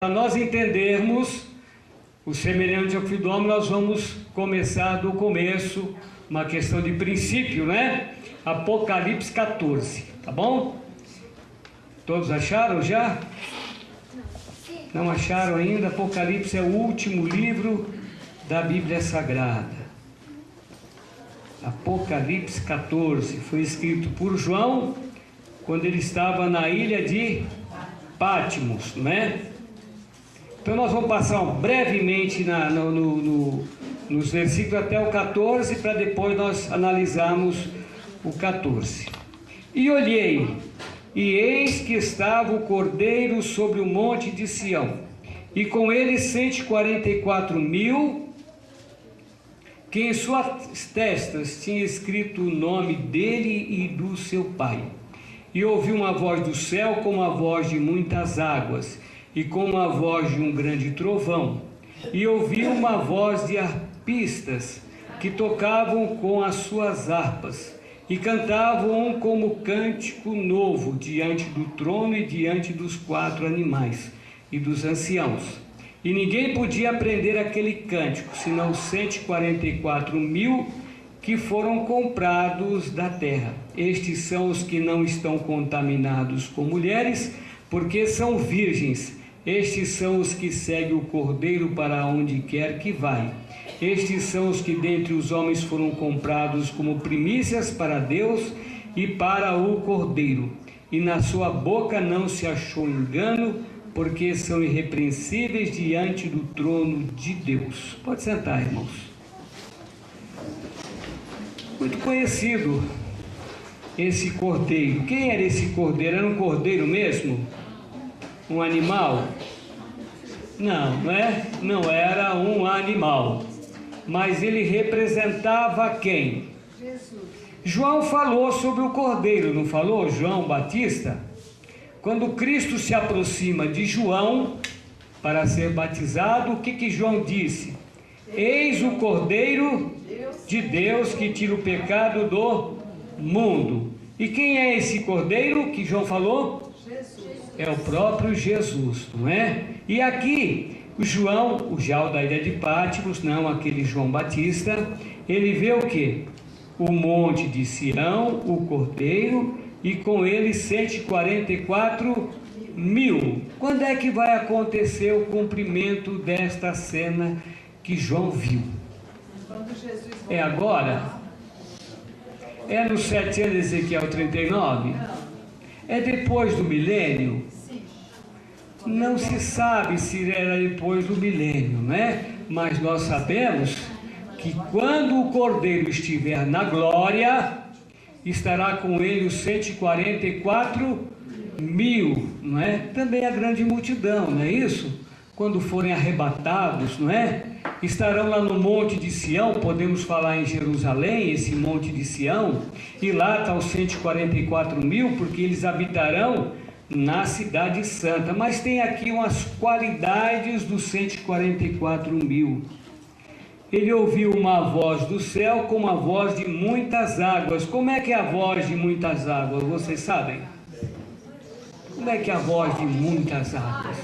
Para nós entendermos o semelhante ao Filho do Homem, nós vamos começar do começo, uma questão de princípio, né? Apocalipse 14, tá bom? Todos acharam já? Não acharam ainda? Apocalipse é o último livro da Bíblia Sagrada. Apocalipse 14 foi escrito por João quando ele estava na ilha de Patmos, não é? Então nós vamos passar brevemente nos versículos até o 14, para depois nós analisarmos o 14. E olhei, e eis que estava o Cordeiro sobre o monte de Sião, e com ele 144.000, que em suas testas tinha escrito o nome dele e do seu pai. E ouvi uma voz do céu como a voz de muitas águas, e como a voz de um grande trovão. E ouvi uma voz de harpistas, que tocavam com as suas harpas, e cantavam como cântico novo, diante do trono e diante dos 4 animais, e dos anciãos. E ninguém podia aprender aquele cântico, senão os 144.000 que foram comprados da terra. Estes são os que não estão contaminados com mulheres, porque são virgens. Estes são os que seguem o Cordeiro para onde quer que vai. Estes são os que dentre os homens foram comprados como primícias para Deus e para o Cordeiro. E na sua boca não se achou engano, porque são irrepreensíveis diante do trono de Deus. Pode sentar, irmãos. Muito conhecido esse cordeiro. Quem era esse cordeiro? Era um cordeiro mesmo? Um animal? Não era um animal. Mas ele representava quem? Jesus. João falou sobre o cordeiro, não falou? João Batista? Quando Cristo se aproxima de João para ser batizado, o que João disse? Eis o Cordeiro de Deus que tira o pecado do mundo. E quem é esse Cordeiro que João falou? Jesus. É o próprio Jesus, não é? E aqui, o João, o João da ilha de Patmos, não aquele João Batista, ele vê o quê? O monte de Sião, o Cordeiro, e com ele 144.000. Quando é que vai acontecer o cumprimento desta cena que João viu? É agora? É no 7 anos de Ezequiel 39? É depois do milênio? Não se sabe se era depois do milênio, né? Mas nós sabemos que quando o Cordeiro estiver na glória, estará com ele os 144.000, não é? Também a grande multidão, não é isso? Quando forem arrebatados, não é? Estarão lá no monte de Sião, podemos falar em Jerusalém, esse monte de Sião, e lá está os 144.000, porque eles habitarão na cidade santa. Mas tem aqui umas qualidades dos 144.000. Ele ouviu uma voz do céu como a voz de muitas águas. Como é que é a voz de muitas águas? Vocês sabem? Como é que é a voz de muitas águas?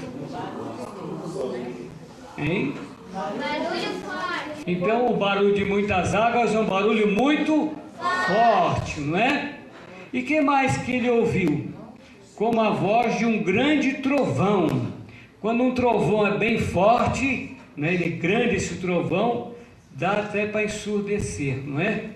Hein? Barulho forte. Então o barulho de muitas águas é um barulho muito forte, não é? E que mais que ele ouviu? Como a voz de um grande trovão. Quando um trovão é bem forte, né, ele é grande esse trovão, dá até para ensurdecer, não é?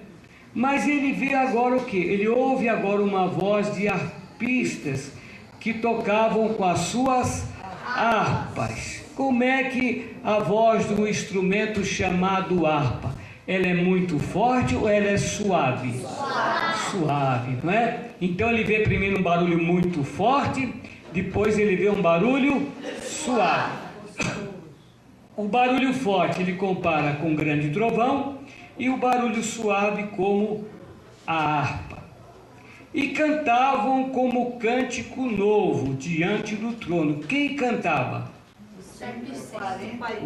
Mas ele vê agora o que? Ele ouve agora uma voz de harpistas que tocavam com as suas harpas. Como é que a voz do instrumento chamado harpa? Ela é muito forte ou ela é suave? Suave, não é? Então ele vê primeiro um barulho muito forte, depois ele vê um barulho suave. O barulho forte ele compara com um grande trovão e o barulho suave como a harpa. E cantavam como cântico novo diante do trono. Quem cantava?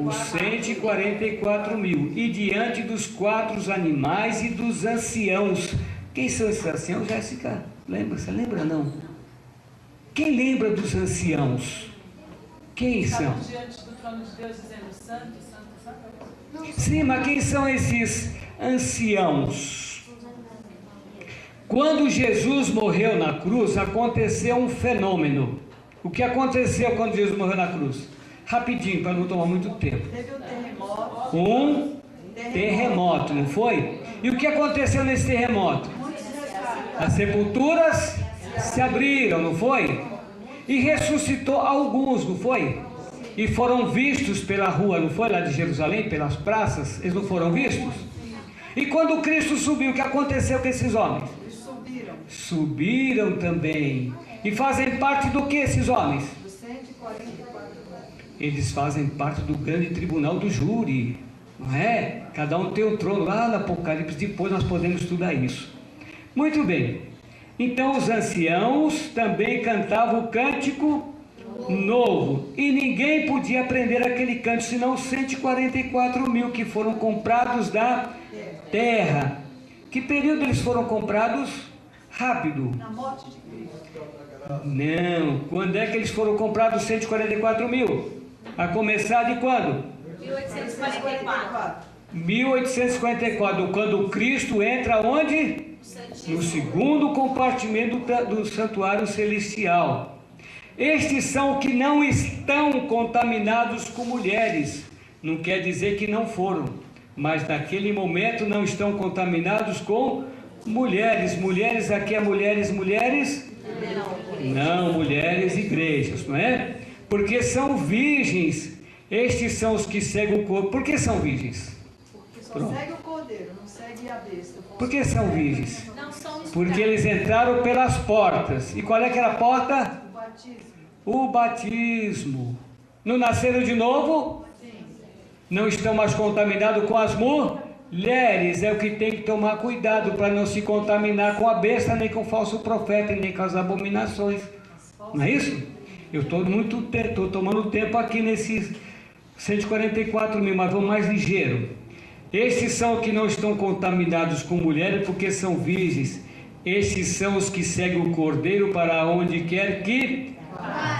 Os 144.000. E diante dos 4 animais e dos anciãos. Quem são esses anciãos, Jéssica? Lembra? Você lembra não? Quem lembra dos anciãos? Quem são? Estavam diante do trono de Deus dizendo santo, santo, santo. Sim, mas quem são esses anciãos? Quando Jesus morreu na cruz, aconteceu um fenômeno. O que aconteceu quando Jesus morreu na cruz? Rapidinho, para não tomar muito tempo. Teve um terremoto. Um terremoto, não foi? E o que aconteceu nesse terremoto? As sepulturas se abriram, não foi? E ressuscitou alguns, não foi? E foram vistos pela rua, não foi? Lá de Jerusalém, pelas praças, eles não foram vistos? E quando Cristo subiu, o que aconteceu com esses homens? Eles subiram. Subiram também. E fazem parte do que esses homens? Dos 144. Eles fazem parte do grande tribunal do júri, não é? Cada um tem um trono lá no Apocalipse, depois nós podemos estudar isso. Muito bem. Então os anciãos também cantavam o cântico novo, e ninguém podia aprender aquele cântico, senão os 144 mil que foram comprados da terra. Que período eles foram comprados? Rápido. Na morte de Cristo. Não, quando é que eles foram comprados 144 mil? A começar de quando? 1844. 1854, quando Cristo entra onde? No segundo compartimento do santuário celestial. Estes são que não estão contaminados com mulheres. Não quer dizer que não foram, mas naquele momento não estão contaminados com mulheres. Mulheres aqui é mulheres? Não, mulheres igrejas, não é? Porque são virgens. Estes são os que seguem o corpo. Por que são virgens? Porque só segue o cordeiro, não segue a besta. Por que são virgens? Não são Porque eles entraram pelas portas. E qual é que era a porta? O batismo. O batismo. Não nasceram de novo? Sim. Não estão mais contaminados com as mulheres. É o que tem que tomar cuidado para não se contaminar com a besta, nem com o falso profeta, nem com as abominações. Não é isso? Eu estou tomando tempo aqui nesses 144 mil, mas vou mais ligeiro. Estes são os que não estão contaminados com mulheres, porque são virgens. Estes são os que seguem o cordeiro para onde quer que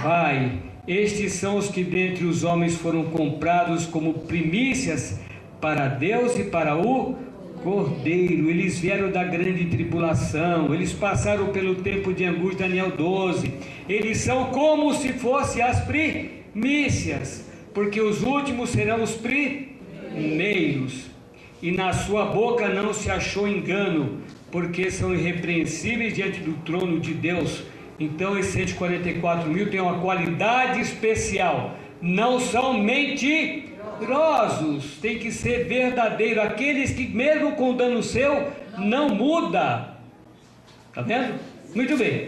vai. Estes são os que dentre os homens foram comprados como primícias para Deus e para o cordeiro. Eles vieram da grande tribulação, eles passaram pelo tempo de angústia, Daniel 12. Eles são como se fossem as primícias, porque os últimos serão os primeiros. E na sua boca não se achou engano, porque são irrepreensíveis diante do trono de Deus. Então esses 144 mil têm uma qualidade especial, não são mentirosos, tem que ser verdadeiro, aqueles que mesmo com dano seu, não muda. Está vendo? Muito bem.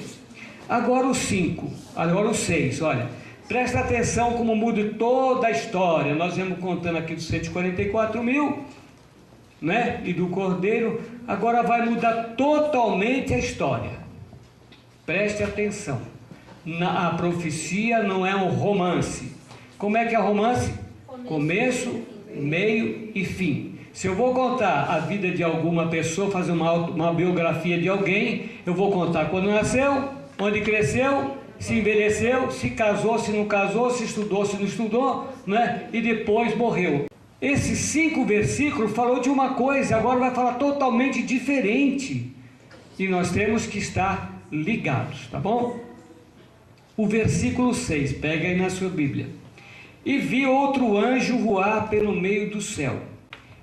Agora os 6, olha, presta atenção como muda toda a história. Nós vamos contando aqui dos 144 mil, né? E do cordeiro. Agora vai mudar totalmente a história. Preste atenção. A profecia não é um romance. Como é que é romance? Começo, meio e fim. Se eu vou contar a vida de alguma pessoa, fazer uma biografia de alguém, eu vou contar quando nasceu, onde cresceu, se envelheceu, se casou, se não casou, se estudou, se não estudou, né? E depois morreu. Esses 5 versículos falou de uma coisa, agora vai falar totalmente diferente. E nós temos que estar ligados, tá bom? O versículo 6, pega aí na sua Bíblia. E vi outro anjo voar pelo meio do céu,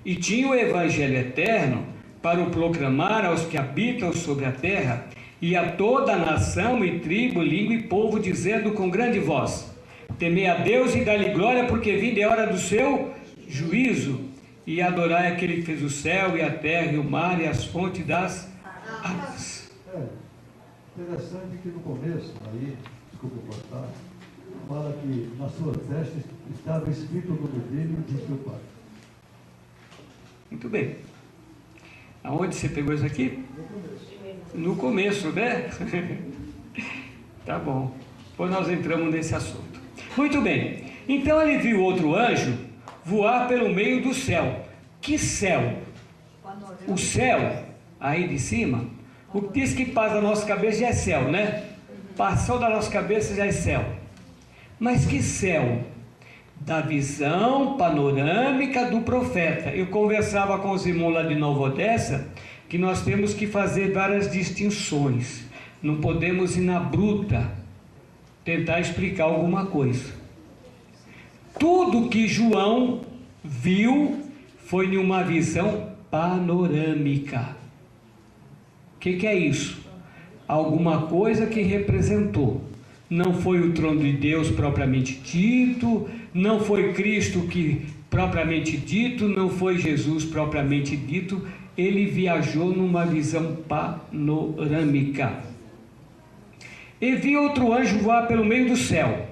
e tinha o evangelho eterno para o proclamar aos que habitam sobre a terra, e a toda a nação e tribo, língua e povo, dizendo com grande voz: temei a Deus e dá-lhe glória, porque vinda é hora do seu juízo, e adorai aquele que fez o céu e a terra e o mar e as fontes das águas. Interessante que no começo, aí, desculpa cortar, fala que na sua testa estava escrito o nome dele e de seu pai. Muito bem. Aonde você pegou isso aqui? No começo, né? Tá bom. Depois nós entramos nesse assunto. Muito bem. Então ele viu outro anjo voar pelo meio do céu. Que céu? O céu, aí de cima, o que diz que passa da nossa cabeça já é céu, né? Passou da nossa cabeça já é céu. Mas que céu? Da visão panorâmica do profeta. Eu conversava com os irmãos lá de Nova Odessa, que nós temos que fazer várias distinções. Não podemos ir na bruta, tentar explicar alguma coisa. Tudo que João viu foi em uma visão panorâmica. O que é isso? Alguma coisa que representou. Não foi o trono de Deus propriamente dito, não foi Cristo que propriamente dito, não foi Jesus propriamente dito. Ele viajou numa visão panorâmica. E vi outro anjo voar pelo meio do céu,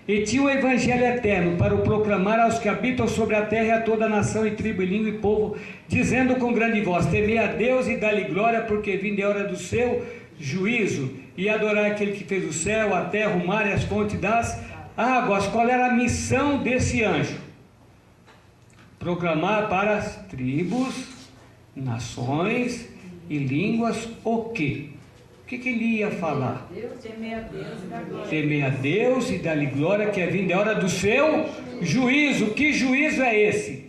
e tinha o evangelho eterno para o proclamar aos que habitam sobre a terra e a toda nação e tribo e língua e povo, dizendo com grande voz: temei a Deus e dá-lhe glória, porque vinda é a hora do seu juízo, e adorar aquele que fez o céu, a terra, o mar e as fontes das águas. Qual era a missão desse anjo? Proclamar para as tribos, nações e línguas o quê? O que ele ia falar? Temer a Deus e dar glória. Temer a Deus e dar-lhe glória, que é vinda a hora do seu juízo. Que juízo é esse?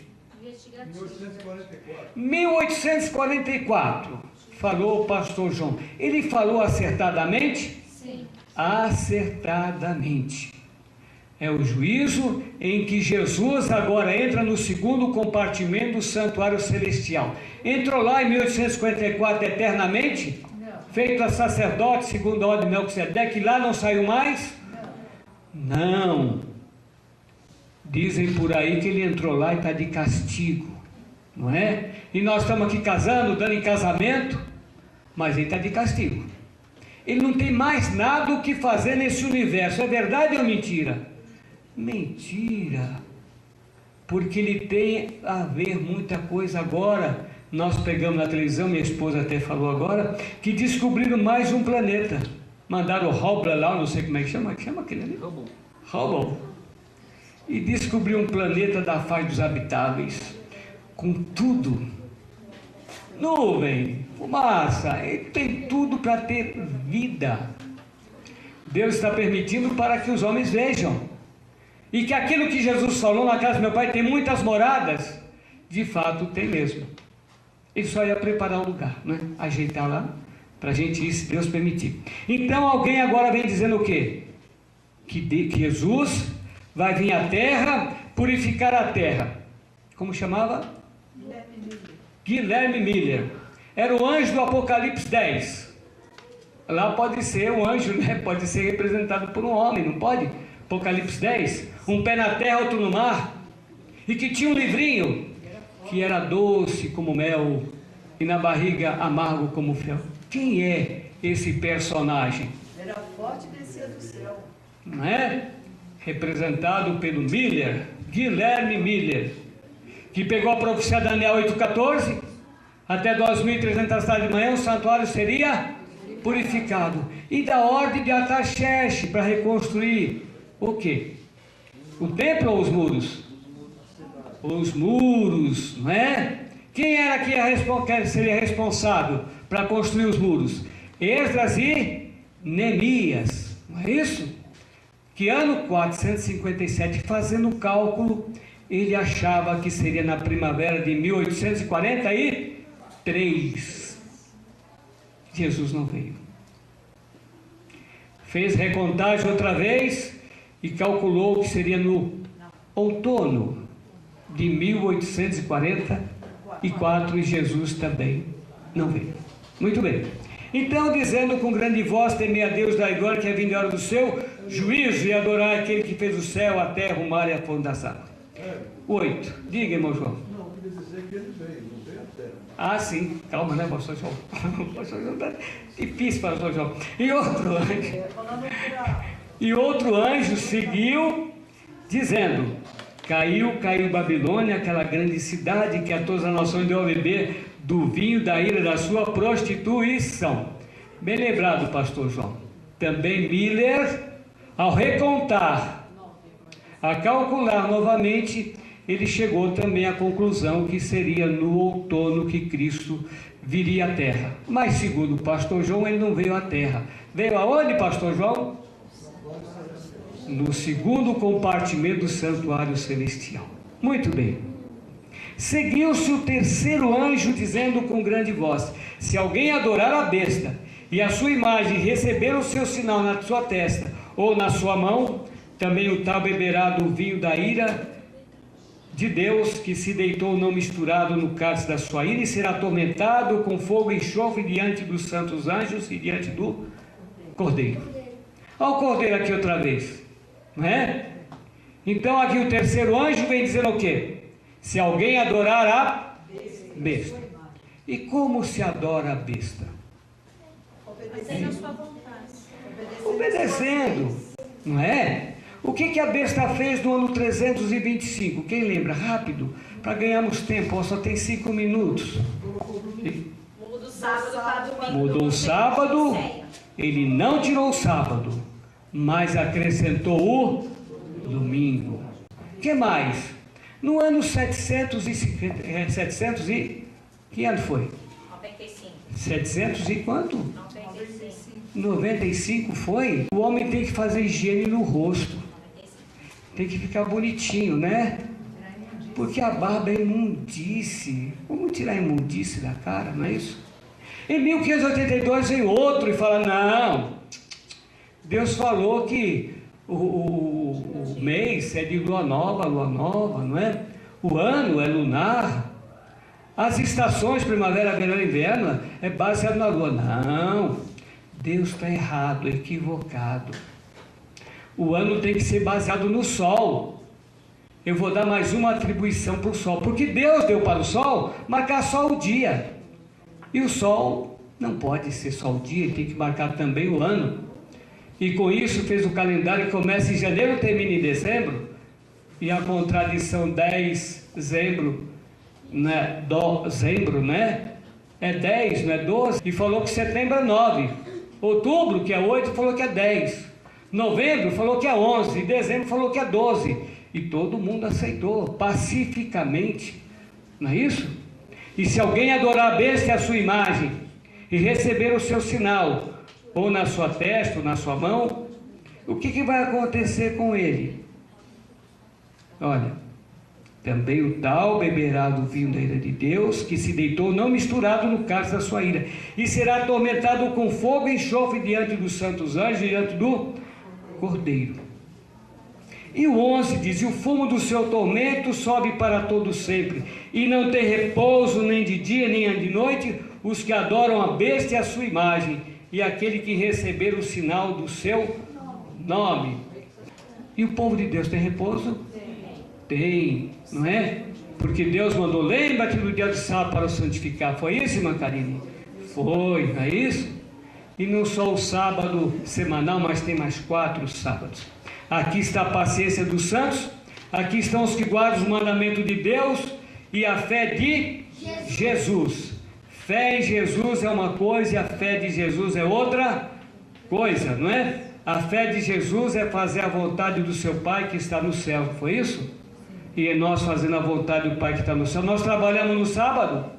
1844. Falou o pastor João. Ele falou acertadamente? Sim. Acertadamente. É o juízo em que Jesus agora entra no segundo compartimento do santuário celestial. Entrou lá em 1854 eternamente? Feito a sacerdote segundo a ordem de Melquisedeque, lá não saiu mais? Não. Dizem por aí que ele entrou lá e está de castigo, não é? E nós estamos aqui casando, dando em casamento, mas ele está de castigo. Ele não tem mais nada o que fazer nesse universo. É verdade ou mentira? Mentira. Porque ele tem a ver muita coisa agora. Nós pegamos na televisão, minha esposa até falou agora, que descobriram mais um planeta. Mandaram o Hubble lá, não sei como é que chama aquele ali? Hubble. E descobriu um planeta da fase dos habitáveis, com tudo. Nuvem, fumaça, ele tem tudo para ter vida. Deus está permitindo para que os homens vejam. E que aquilo que Jesus falou na casa do meu pai tem muitas moradas, de fato tem mesmo. Ele só ia preparar o lugar, né? Ajeitar lá, para a gente ir, se Deus permitir. Então alguém agora vem dizendo o quê? Que Jesus vai vir à terra, purificar a terra. Como chamava? Guilherme Miller. Era o anjo do Apocalipse 10. Lá pode ser um anjo, né? Pode ser representado por um homem, não pode? Apocalipse 10. Um pé na terra, outro no mar. E que tinha um livrinho que era doce como mel e na barriga amargo como fel. Quem é esse personagem? Era forte e descia do céu. Não é? Representado pelo Miller, Guilherme Miller, que pegou a profecia de Daniel 8,14, até 2.300 tarde de manhã o santuário seria purificado. E da ordem de Artaxerxes para reconstruir o quê? O templo ou os muros? Os muros, não é? Quem era que seria responsável para construir os muros? Esdras e Neemias, não é isso? Que ano 457, fazendo o cálculo, ele achava que seria na primavera de 1843. Jesus não veio. Fez recontagem outra vez e calculou que seria no outono de 1844 e Jesus também não veio. Muito bem. Então, dizendo com grande voz, temer a Deus da glória, que é vindo a hora do seu juízo, e adorar aquele que fez o céu, a terra, o mar e a fonte das águas. 8. Diga, irmão João. Não, eu queria dizer que ele veio, não veio a terra. Ah, sim. Calma, né, pastor João? Pastor João tá difícil, pastor João. E outro anjo seguiu, dizendo: caiu Babilônia, aquela grande cidade que a todas as nações deu a beber do vinho da ira da sua prostituição. Bem lembrado, pastor João. Também Miller, ao recontar, a calcular novamente, ele chegou também à conclusão que seria no outono que Cristo viria à terra. Mas segundo o pastor João, ele não veio à terra. Veio aonde, pastor João? no segundo compartimento do santuário celestial. Muito bem. Seguiu-se o terceiro anjo, dizendo com grande voz: se alguém adorar a besta e a sua imagem, receber o seu sinal na sua testa ou na sua mão, também o tal beberá do vinho da ira de Deus, que se deitou não misturado no cálice da sua ira, e será atormentado com fogo e enxofre diante dos santos anjos e diante do Cordeiro. Olha o Cordeiro aqui outra vez, não é? Então aqui o terceiro anjo vem dizendo o quê? Se alguém adorar a besta. E como se adora a besta? Fazendo a sua vontade. Obedecendo, não é? O que a besta fez no ano 325? Quem lembra? Rápido, para ganharmos tempo. Ó, só tem 5 minutos. Muda o sábado para domingo. Mudou o sábado, ele não tirou o sábado, mas acrescentou o domingo. O que mais? No ano 700 e... Que ano foi? 95. 700 e quanto? 95. 95 foi? O homem tem que fazer higiene no rosto. Tem que ficar bonitinho, né? Porque a barba é imundice. Vamos tirar a imundice da cara, não é isso? Em 1582 vem outro e fala: não, Deus falou que o mês é de lua nova, não é? O ano é lunar. As estações, primavera, verão e inverno, é baseado na lua. Não, Deus está errado, equivocado. O ano tem que ser baseado no sol. Eu vou dar mais uma atribuição para o sol, porque Deus deu para o sol marcar só o dia. E o sol não pode ser só o dia, ele tem que marcar também o ano. E com isso fez o calendário que começa em janeiro e termina em dezembro. E a contradição 10 dezembro, né? Dezembro, né? É 10, não é 12? E falou que setembro é 9. Outubro, que é 8, falou que é 10. Novembro falou que é 11. E dezembro falou que é 12. E todo mundo aceitou pacificamente. Não é isso? E se alguém adorar a besta e a sua imagem, e receber o seu sinal, ou na sua testa, ou na sua mão, o que vai acontecer com ele? Olha, também o tal beberá do vinho da ira de Deus, que se deitou não misturado no cálice da sua ira, e será atormentado com fogo e enxofre diante dos santos anjos e diante do Cordeiro. E o 11 diz: e o fumo do seu tormento sobe para todo sempre, e não tem repouso nem de dia nem de noite os que adoram a besta e a sua imagem, e aquele que receber o sinal do seu nome. E o povo de Deus tem repouso? Tem, não é? Porque Deus mandou: lembra-te do dia do sábado para o santificar. Foi isso, irmã Karine? Foi, não é isso? E não só o sábado semanal, mas tem mais 4 sábados. Aqui está a paciência dos santos, aqui estão os que guardam os mandamentos de Deus e a fé de Jesus. Fé em Jesus é uma coisa e a fé de Jesus é outra coisa, não é? A fé de Jesus é fazer a vontade do seu Pai que está no céu, foi isso? E nós fazendo a vontade do Pai que está no céu. Nós trabalhamos no sábado?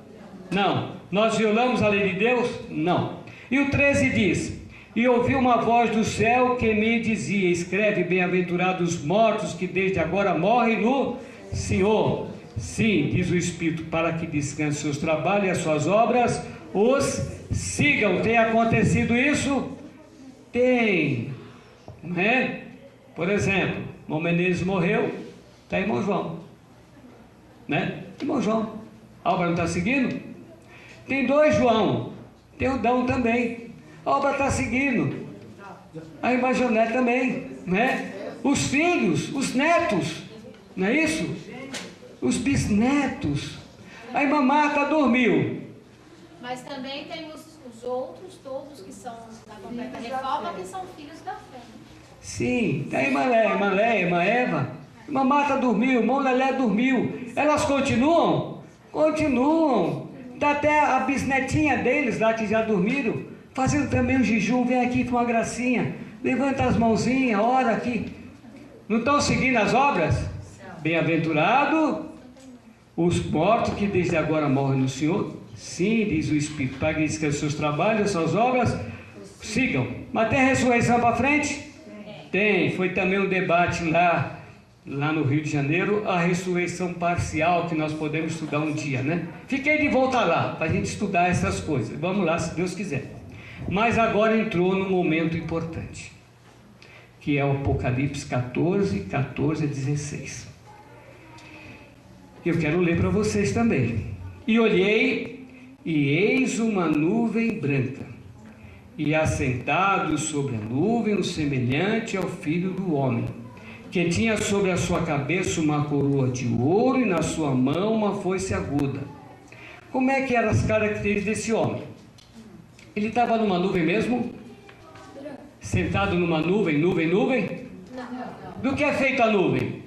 Não. Nós violamos a lei de Deus? Não. E o 13 diz: e ouvi uma voz do céu que me dizia: escreve, bem-aventurados os mortos que desde agora morrem no Senhor. Sim, diz o Espírito, para que descanse seus trabalhos e as suas obras os sigam. Tem acontecido isso? Tem, não é? Por exemplo, irmão Menezes morreu, está irmão João, né? Irmão João, a obra não está seguindo? Tem 2 João, tem o Dão também, a obra está seguindo, a irmã Jonete também, né? Os filhos, os netos, não é isso? Os bisnetos. A irmã Marta dormiu. Mas também tem os outros, todos que são da completa reforma, que são filhos da fé. Sim, tem a irmã Léia, a irmã Eva. A irmã Marta dormiu, o irmão Lelé dormiu. Elas continuam? Continuam. Está até a bisnetinha deles lá que já dormiram, fazendo também o jejum. Vem aqui com uma gracinha. Levanta as mãozinhas, ora aqui. Não estão seguindo as obras? Bem-aventurado os mortos que desde agora morrem no Senhor. Sim, diz o Espírito, para que descansem seus trabalhos, suas obras sigam. Mas tem ressurreição para frente? Tem, foi também um debate lá no Rio de Janeiro, a ressurreição parcial, que nós podemos estudar um dia, né? Fiquei de volta lá, para a gente estudar essas coisas. Vamos lá, se Deus quiser. Mas agora entrou num momento importante, que é o Apocalipse 14, 14 a 16. Eu quero ler para vocês também. E olhei, e eis uma nuvem branca, e assentado sobre a nuvem, um semelhante ao Filho do Homem, que tinha sobre a sua cabeça uma coroa de ouro e na sua mão uma foice aguda. Como é que eram as características desse homem? Ele estava numa nuvem mesmo? Sentado numa nuvem? Nuvem? Do que é feita a nuvem?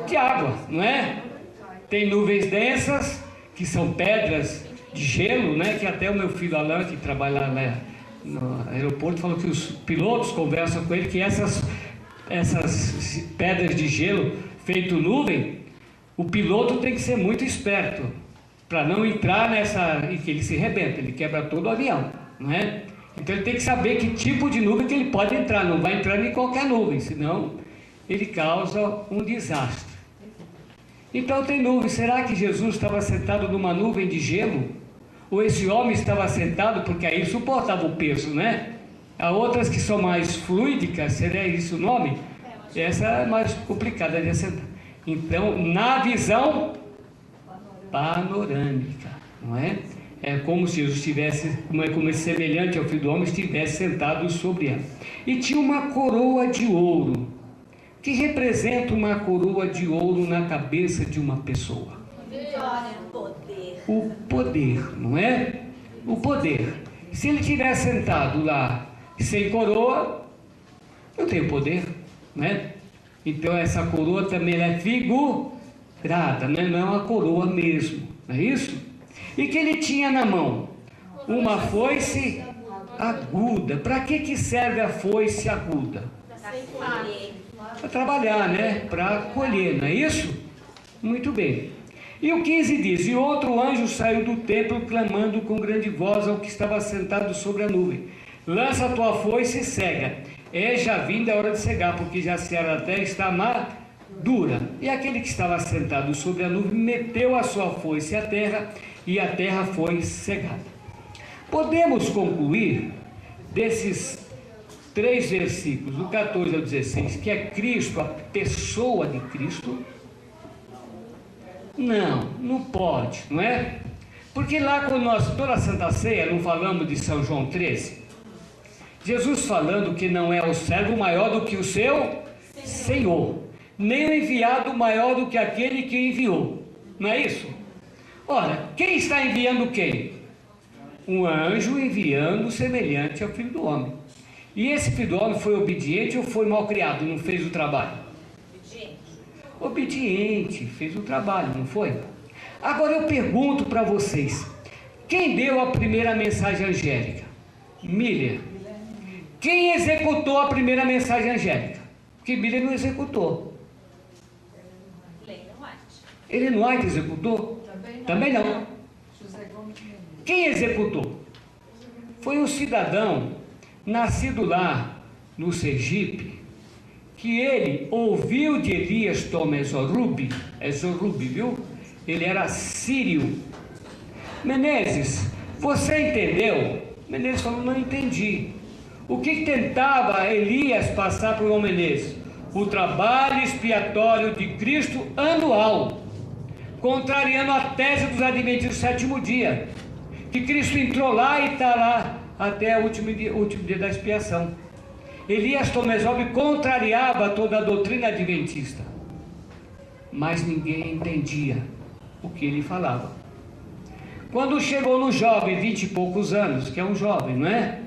De água, não é? Tem nuvens densas, que são pedras de gelo, né? Que até o meu filho Alan, que trabalha lá no aeroporto, falou que os pilotos conversam com ele que essas pedras de gelo feito nuvem, o piloto tem que ser muito esperto para não entrar nessa, e que ele se rebenta, ele quebra todo o avião, não é? Então ele tem que saber que tipo de nuvem que ele pode entrar, não vai entrar em qualquer nuvem, senão ele causa um desastre. Então tem nuvem. Será que Jesus estava sentado numa nuvem de gelo? Ou esse homem estava sentado, porque aí suportava o peso, né? Há outras que são mais fluídicas, seria isso o nome? Essa é mais complicada de assentar. Então, na visão panorâmica, não é? É como se Jesus estivesse, como semelhante ao Filho do Homem, estivesse sentado sobre ela. E tinha uma coroa de ouro, que representa uma coroa de ouro na cabeça de uma pessoa. O poder, não é? O poder. Se ele estiver sentado lá sem coroa, não tem poder, né? Então essa coroa também é figurada, né? Não é uma coroa mesmo, não é isso? E que ele tinha na mão uma foice aguda. Para que serve a foice aguda? Para trabalhar, né? Para colher, não é isso? Muito bem. E o 15 diz: e outro anjo saiu do templo clamando com grande voz ao que estava sentado sobre a nuvem: lança a tua foice e cega, é já vinda a hora de cegar, porque já se a terra está madura. E aquele que estava sentado sobre a nuvem meteu a sua foice à terra, e a terra foi cegada. Podemos concluir desses 3 versículos, do 14 ao 16, que é Cristo, a pessoa de Cristo? Não pode, não é? Porque lá quando nós, toda a Santa Ceia, não falamos de São João 13? Jesus falando que não é o servo maior do que o seu Senhor, nem o enviado maior do que aquele que enviou, não é isso? Ora, quem está enviando quem? Um anjo enviando semelhante ao Filho do Homem. E esse Filho do Homem foi obediente ou foi mal criado, não fez o trabalho? Obediente, fez o trabalho, não foi? Agora eu pergunto para vocês, quem deu a primeira mensagem angélica? Miller. Quem executou a primeira mensagem angélica? Porque Miller não executou. Ellen White executou? Também não. Quem executou? Foi um cidadão nascido lá no Sergipe, que ele ouviu de Elias Tome Zorubi, viu? Ele era sírio. Menezes, você entendeu? Menezes falou: não entendi. O que tentava Elias passar para o Menezes? O trabalho expiatório de Cristo anual, contrariando a tese dos adventistas do sétimo dia, que Cristo entrou lá e está lá até o último dia da expiação. Elias Tomesob contrariava toda a doutrina adventista, mas ninguém entendia o que ele falava. Quando chegou no jovem, 20 e poucos anos, que é um jovem, não é?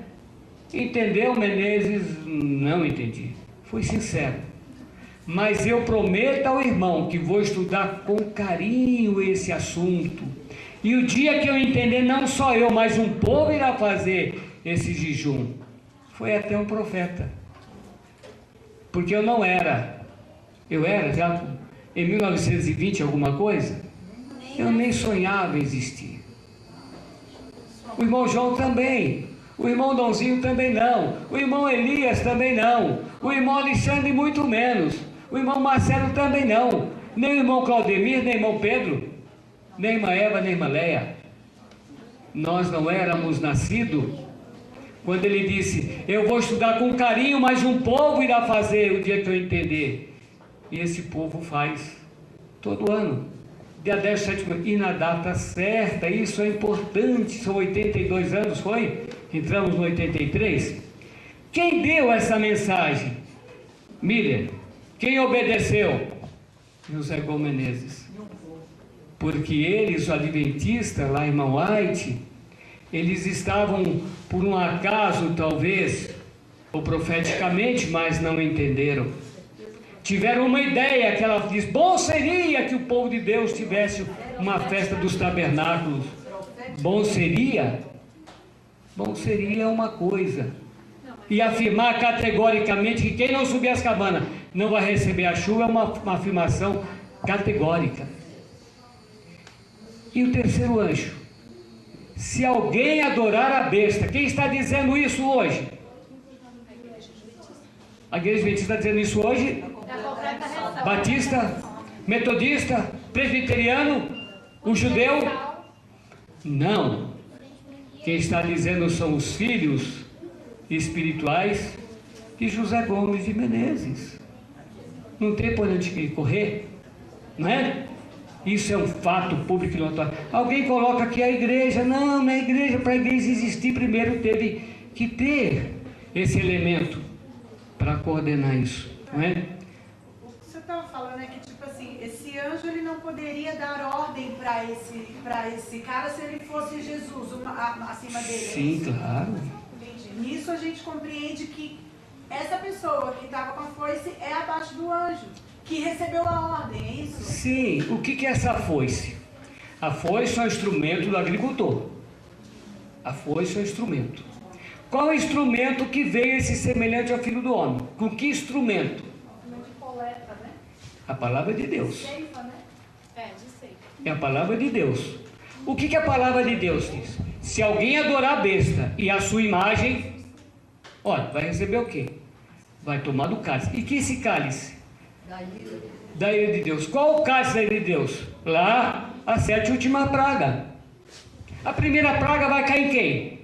Entendeu, Menezes? Não entendi. Fui sincero. Mas eu prometo ao irmão que vou estudar com carinho esse assunto. E o dia que eu entender, não só eu, mas um povo irá fazer esse jejum. Foi até um profeta. Porque eu não era. Eu era já em 1920 alguma coisa. Eu nem sonhava existir. O irmão João também. O irmão Donzinho também não. O irmão Elias também não. O irmão Alexandre muito menos. O irmão Marcelo também não. Nem o irmão Claudemir, nem o irmão Pedro. Nem a irmã Eva, nem a irmã Leia. Nós não éramos nascidos quando ele disse: eu vou estudar com carinho, mas um povo irá fazer o dia que eu entender. E esse povo faz todo ano, dia 10 de setembro, e na data certa. Isso é importante. São 82 anos, foi? Entramos no 83. Quem deu essa mensagem? Miller. Quem obedeceu? José Gomes Menezes. Porque eles, os adventistas, lá em Mount White, eles estavam, por um acaso talvez, ou profeticamente, mas não entenderam. Tiveram uma ideia que ela diz: bom seria que o povo de Deus tivesse uma festa dos tabernáculos. Bom seria uma coisa. E afirmar categoricamente que quem não subir as cabanas não vai receber a chuva é uma afirmação categórica. E o terceiro anjo: se alguém adorar a besta. Quem está dizendo isso hoje? A igreja adventista está dizendo isso hoje? Batista, metodista, presbiteriano, o judeu? Não. Quem está dizendo são os filhos espirituais de José Gomes de Menezes. Não tem por onde correr, não é? Isso é um fato público e notório. Alguém coloca aqui a igreja. Não, na igreja, para a igreja existir, primeiro teve que ter esse elemento para coordenar isso, não é? O que você estava falando é que, tipo assim, esse anjo ele não poderia dar ordem para esse cara se ele fosse Jesus acima dele. Sim, claro. Entendi. Nisso a gente compreende que essa pessoa que estava com a foice é abaixo do anjo, que recebeu a ordem, é isso? Sim. O que é essa foice? A foice é um instrumento do agricultor. A foice é um instrumento. Qual é o instrumento que veio esse semelhante ao Filho do Homem? Com que instrumento? De coleta, né? A palavra de Deus. Ceifa, né? De ceifa. É a palavra de Deus. O que a palavra de Deus diz? Se alguém adorar a besta e a sua imagem, olha, vai receber o quê? Vai tomar do cálice. E que esse cálice? Da ira de Deus. Qual o cálice da ira de Deus? Lá, a 7 última praga. A primeira praga vai cair em quem?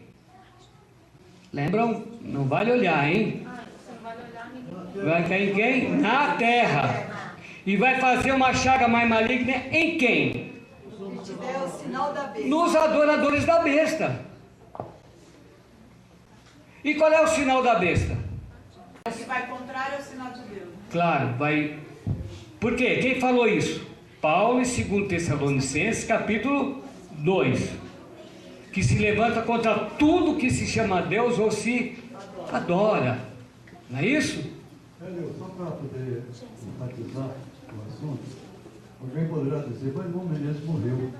Lembram? Não vale olhar, hein? Você não vai olhar ninguém. Vai cair em quem? Na terra. E vai fazer uma chaga mais maligna em quem? É o sinal da besta. Nos adoradores da besta. E qual é o sinal da besta? O que vai contrário ao sinal de Deus. Claro, vai. Por quê? Quem falou isso? Paulo em 2 Tessalonicenses, capítulo 2. Que se levanta contra tudo que se chama Deus ou se adora. Não é isso? Hélio, só para poder enfatizar o assunto, alguém poderá dizer: mas o irmão Menezes morreu.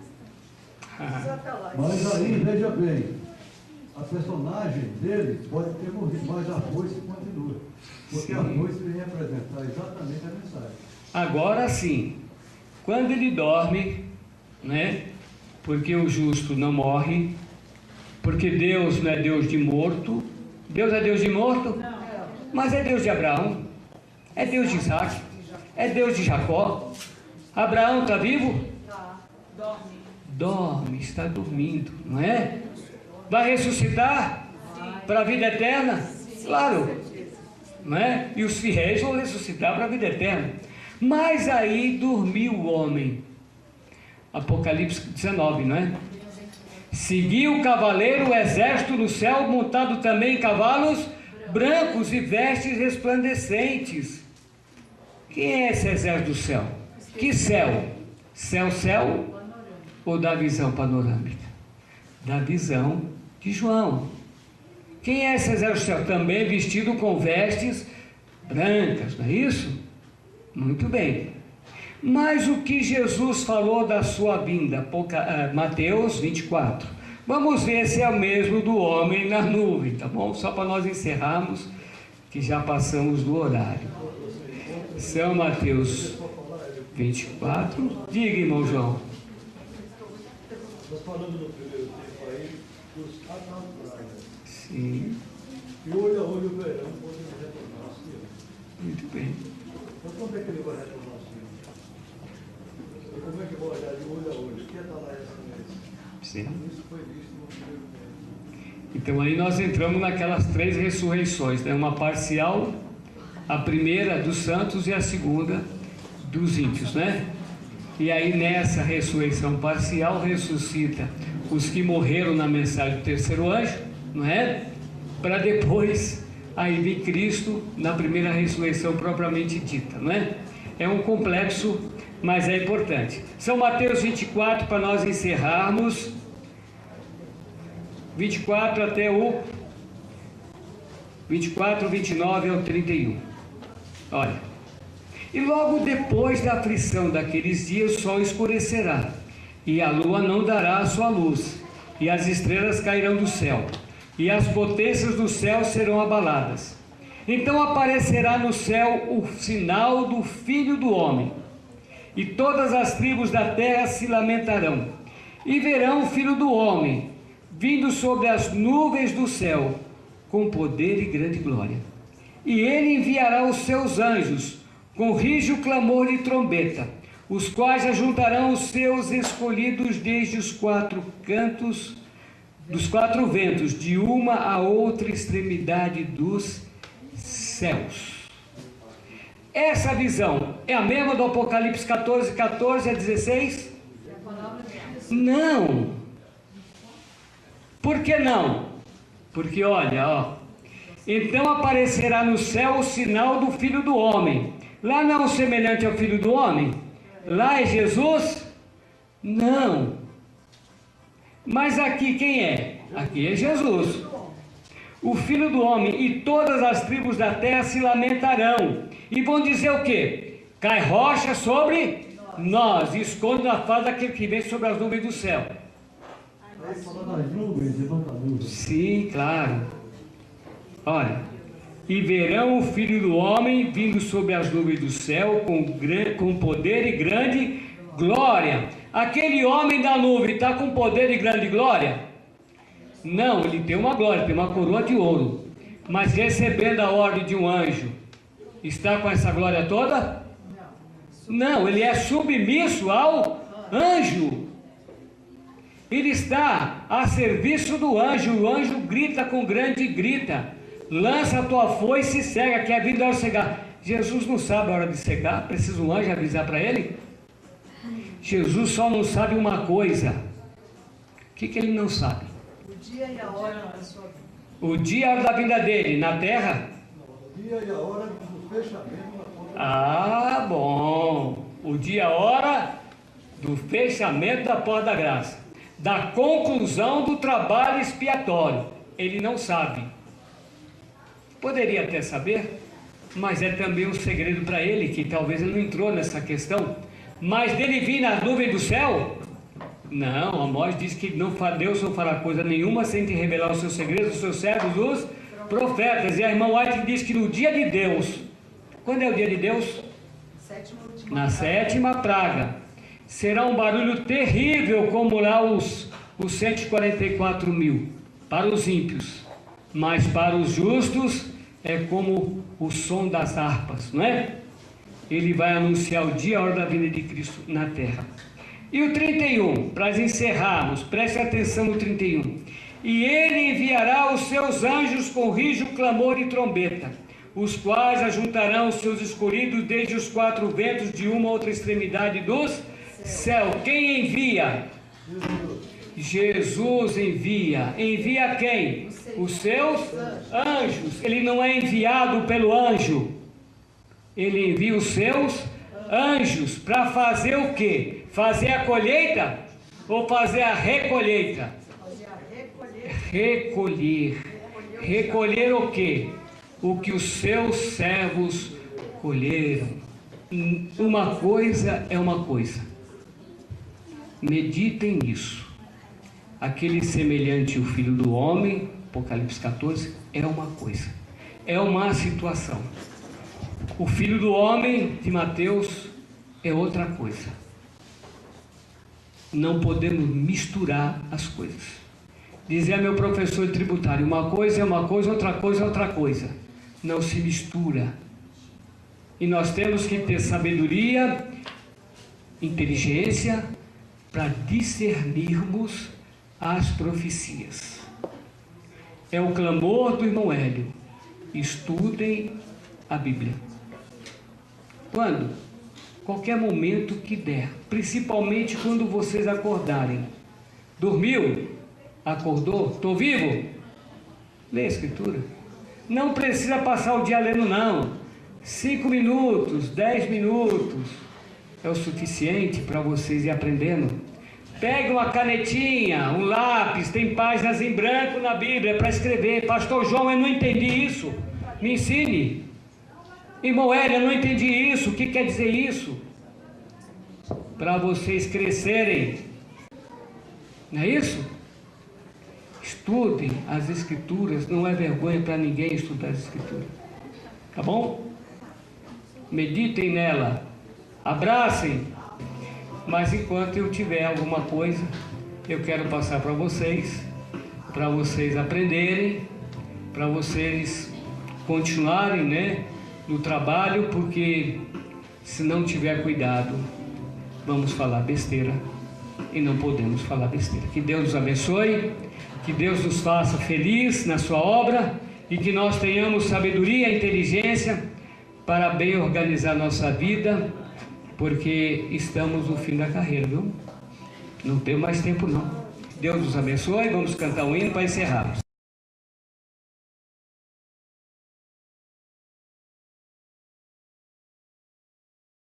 Mas aí, veja bem, a personagem dele pode ter morrido, mas a foice continua. Porque a foice vem representar exatamente a mensagem. Agora sim, quando ele dorme, né? Porque o justo não morre, porque Deus não é Deus de morto. Deus é Deus de morto? Não. Mas é Deus de Abraão, é Deus de Isaac, é Deus de Jacó. Abraão está vivo? Dorme. Dorme, está dormindo, não é? Vai ressuscitar para a vida eterna? Claro, não é? E os fiéis vão ressuscitar para a vida eterna. Mas aí dormiu o homem. Apocalipse 19, não é? Seguiu o cavaleiro, o exército no céu, montado também em cavalos brancos e vestes resplandecentes. Quem é esse exército do céu? Que céu? Céu ou da visão panorâmica? Da visão de João. Quem é esse exército do céu? Também vestido com vestes brancas, não é isso? Muito bem. Mas o que Jesus falou da sua vinda? Mateus 24. Vamos ver se é o mesmo do homem na nuvem, tá bom? Só para nós encerrarmos, que já passamos do horário. São Mateus 24. Diga, irmão João. Nós falamos no primeiro tempo aí dos anatrais. Sim. E olho a olho verão quando ele retornar, Senhor. Muito bem. Então como é que ele vai retornar, Senhor? E como é que eu vou olhar de olho a olho? Que atalaias são esses? Sim. Isso foi visto no primeiro tempo. Então aí nós entramos naquelas 3 ressurreições, né? Uma parcial, a primeira dos santos e a segunda dos ímpios, né? E aí nessa ressurreição parcial ressuscita os que morreram na mensagem do terceiro anjo, não é? Para depois aí vir Cristo na primeira ressurreição propriamente dita, não é? É um complexo, mas é importante. São Mateus 24, para nós encerrarmos, 24 até o 24, 29 ao 31. Olha. E logo depois da aflição daqueles dias, o sol escurecerá, e a lua não dará a sua luz, e as estrelas cairão do céu, e as potências do céu serão abaladas. Então aparecerá no céu o sinal do Filho do Homem, e todas as tribos da terra se lamentarão, e verão o Filho do Homem, vindo sobre as nuvens do céu, com poder e grande glória. E ele enviará os seus anjos, com rijo, clamor e trombeta, os quais ajuntarão os seus escolhidos desde os 4 cantos, dos 4 ventos, de uma a outra extremidade dos céus. Essa visão é a mesma do Apocalipse 14, 14 a 16? Não. Por que não? Porque olha, ó. Então aparecerá no céu o sinal do Filho do Homem. Lá não é semelhante ao Filho do Homem? Lá é Jesus? Não. Mas aqui quem é? Aqui é Jesus. O Filho do Homem, e todas as tribos da terra se lamentarão. E vão dizer o quê? Cai rocha sobre nós, e esconde na face daquele que vem sobre as nuvens do céu. Aí falando das nuvens e não da nuvem. Sim, claro. Olha. E verão o Filho do Homem vindo sobre as nuvens do céu com poder e grande glória. Aquele homem da nuvem está com poder e grande glória? Não, ele tem uma glória, tem uma coroa de ouro. Mas recebendo a ordem de um anjo, está com essa glória toda? Não, ele é submisso ao anjo. Ele está a serviço do anjo. O anjo grita com grande grita: lança a tua foice e cega, que é a vida ao cegar. Jesus não sabe a hora de cegar, precisa um anjo avisar para ele? Jesus só não sabe uma coisa. O que ele não sabe? O dia e a hora da sua vida. O dia e a hora da vinda dele, na terra? O dia e a hora do fechamento da porta. Ah, bom. O dia e a hora do fechamento da porta da graça. Da conclusão do trabalho expiatório. Ele não sabe. Poderia até saber, mas é também um segredo para ele, que talvez ele não entrou nessa questão. Mas dele vir na nuvem do céu? Não, Amós diz que Deus não fará coisa nenhuma sem te revelar os seus segredos, os seus servos, os profetas. E a irmã White diz que no dia de Deus, quando é o dia de Deus? Na 7ª praga. Será um barulho terrível, como lá os 144 mil, para os ímpios. Mas para os justos é como o som das harpas, não é? Ele vai anunciar o dia e a hora da vinda de Cristo na terra. E o 31, para encerrarmos, preste atenção no 31. E ele enviará os seus anjos com rijo, clamor e trombeta, os quais ajuntarão os seus escolhidos desde os 4 ventos de uma a outra extremidade dos céu. Quem envia? Jesus envia. Envia quem? Os seus anjos. Ele não é enviado pelo anjo. Ele envia os seus anjos para fazer o quê? Fazer a colheita ou fazer a recolheita? Recolher. Recolher o quê? O que os seus servos colheram. Uma coisa é uma coisa. Meditem nisso. Aquele semelhante ao Filho do Homem, Apocalipse 14, é uma coisa. É uma situação. O Filho do Homem, de Mateus, é outra coisa. Não podemos misturar as coisas. Dizia meu professor tributário, uma coisa é uma coisa, outra coisa é outra coisa. Não se mistura. E nós temos que ter sabedoria, inteligência, para discernirmos as profecias. É o clamor do irmão Hélio. Estudem a Bíblia. Quando? Qualquer momento que der. Principalmente quando vocês acordarem. Dormiu? Acordou? Estou vivo? Lê a Escritura. Não precisa passar o dia lendo, não. 5 minutos, 10 minutos é o suficiente para vocês ir aprendendo. Pegue uma canetinha, um lápis, tem páginas em branco na Bíblia para escrever. Pastor João, eu não entendi isso. Me ensine. Irmão Hélio, eu não entendi isso. O que quer dizer isso? Para vocês crescerem. Não é isso? Estudem as Escrituras. Não é vergonha para ninguém estudar as Escrituras. Tá bom? Meditem nela. Abracem. Mas enquanto eu tiver alguma coisa, eu quero passar para vocês aprenderem, para vocês continuarem, né, no trabalho, porque se não tiver cuidado, vamos falar besteira e não podemos falar besteira. Que Deus nos abençoe, que Deus nos faça feliz na sua obra e que nós tenhamos sabedoria e inteligência para bem organizar nossa vida, porque estamos no fim da carreira, viu? Não tem mais tempo não. Deus nos abençoe, vamos cantar um hino para encerrarmos.